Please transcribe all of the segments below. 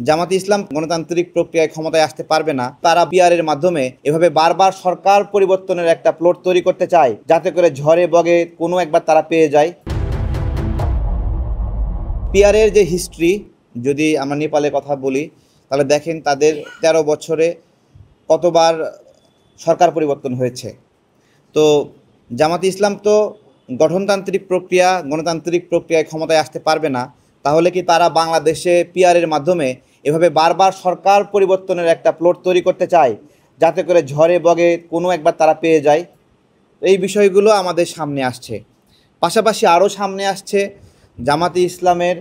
জামাতে ইসলাম গণতান্ত্রিক প্রক্রিয়ায় ক্ষমতায় আসতে পারবে না। তারা পিআরের মাধ্যমে এভাবে বারবার সরকার পরিবর্তনের একটা প্লট তৈরি করতে চায়, যাতে করে ঝড়ে বগে কোনো একবার তারা পেয়ে যায়। পিআরের যে হিস্ট্রি, যদি আমরা নেপালের কথা বলি, তাহলে দেখেন তাদের 13 বছরে কতবার সরকার পরিবর্তন হয়েছে। তো জামাতে ইসলাম তো গণতান্ত্রিক প্রক্রিয়ায় ক্ষমতায় আসতে পারবে না। তাহলে কি তারা বাংলাদেশে পিআরের মাধ্যমে এভাবে বারবার সরকার পরিবর্তনের একটা প্লট তৈরি করতে চায়, যাতে করে ঝড়ে বগে কোনো একবার তারা পেয়ে যায়? এই বিষয়গুলো আমাদের সামনে আসছে। পাশাপাশি আরও সামনে আসছে জামাতে ইসলামের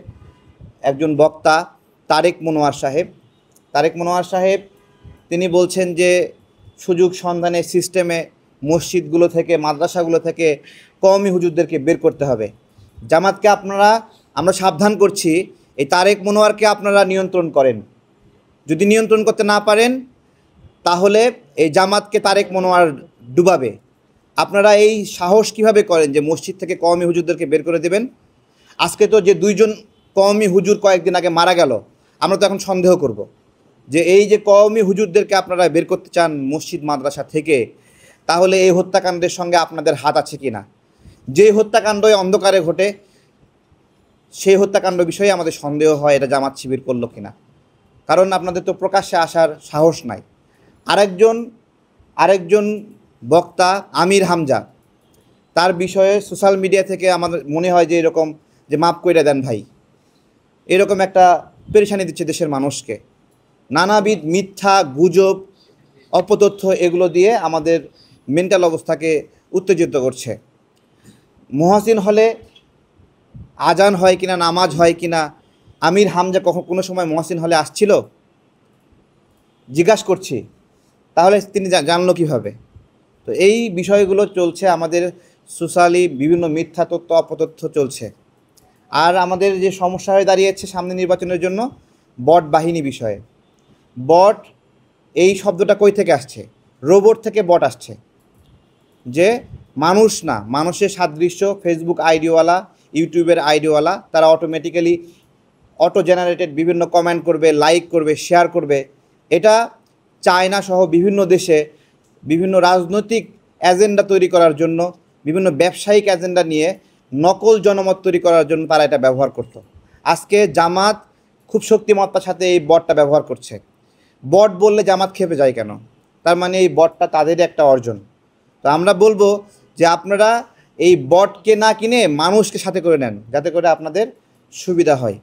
একজন বক্তা তারেক মনোয়ার সাহেব তিনি বলছেন যে সুযোগ সন্ধানের সিস্টেমে মসজিদগুলো থেকে, মাদ্রাসাগুলো থেকে কওমি হুজুরদেরকে বের করতে হবে। জামাতকে আমরা সাবধান করছি, এই তারেক মনোয়ারকে আপনারা নিয়ন্ত্রণ করেন। যদি নিয়ন্ত্রণ করতে না পারেন, তাহলে এই জামাতকে তারেক মনোয়ার ডুবাবে। আপনারা এই সাহস কিভাবে করেন যে মসজিদ থেকে কওমি হুজুরদেরকে বের করে দেবেন? আজকে তো যে 2 জন কওমি হুজুর কয়েকদিন আগে মারা গেল, আমরা তো এখন সন্দেহ করব যে এই যে কওমি হুজুরদেরকে আপনারা বের করতে চান মসজিদ মাদ্রাসা থেকে, তাহলে এই হত্যাকাণ্ডের সঙ্গে আপনাদের হাত আছে কি না? যে হত্যাকাণ্ড অন্ধকারে ঘটে, সেই হত্যাকাণ্ড বিষয়ে আমাদের সন্দেহ হয় এটা জামাত শিবির করলো কিনা। কারণ আপনাদের তো প্রকাশ্যে আসার সাহস নাই। আরেকজন বক্তা আমির হামজা, তার বিষয়ে সোশ্যাল মিডিয়া থেকে আমাদের মনে হয় যে এরকম যে মাফ কইরা দেন ভাই, এরকম একটা পেরেশানি দিচ্ছে দেশের মানুষকে। নানাবিধ মিথ্যা, গুজব, অপতথ্য এগুলো দিয়ে আমাদের মেন্টাল অবস্থাকে উত্তেজিত করছে। মুহসিন হলে আজান হয় কিনা, নামাজ হয় কিনা, আমির হামজা কোনো সময় মুহসিন হলে আসছিল? জিজ্ঞাসা করছি, তাহলে তিনি জানলো কীভাবে? তো এই বিষয়গুলো চলছে আমাদের সোশ্যালি, বিভিন্ন মিথ্যা তথ্য, অপতথ্য চলছে। আর আমাদের যে সমস্যা হয়ে দাঁড়িয়েছে সামনে নির্বাচনের জন্য, বট বাহিনী বিষয়ে। বট এই শব্দটা কই থেকে আসছে? রোবট থেকে বট আসছে, যে মানুষ না, মানুষের সাদৃশ্য, ফেসবুক আইডিওয়ালা, ইউটিউবের আইডিওয়ালা, তারা অটোমেটিক্যালি অটো জেনারেটেড বিভিন্ন কমেন্ট করবে, লাইক করবে, শেয়ার করবে। এটা চায়না সহ বিভিন্ন দেশে বিভিন্ন রাজনৈতিক এজেন্ডা তৈরি করার জন্য, বিভিন্ন ব্যবসায়িক এজেন্ডা নিয়ে নকল জনমত তৈরি করার জন্য তারা এটা ব্যবহার করত। আজকে জামাত খুব শক্তিমত্তার সাথে এই বটটা ব্যবহার করছে। বট বললে জামাত খেপে যায় কেন? তার মানে এই বটটা তাদেরই একটা অর্জন। তো আমরা বলবো যে আপনারা এই বটকে না কিনে মানুষকে সাথে করে নেন, যাতে করে আপনাদের সুবিধা হয়।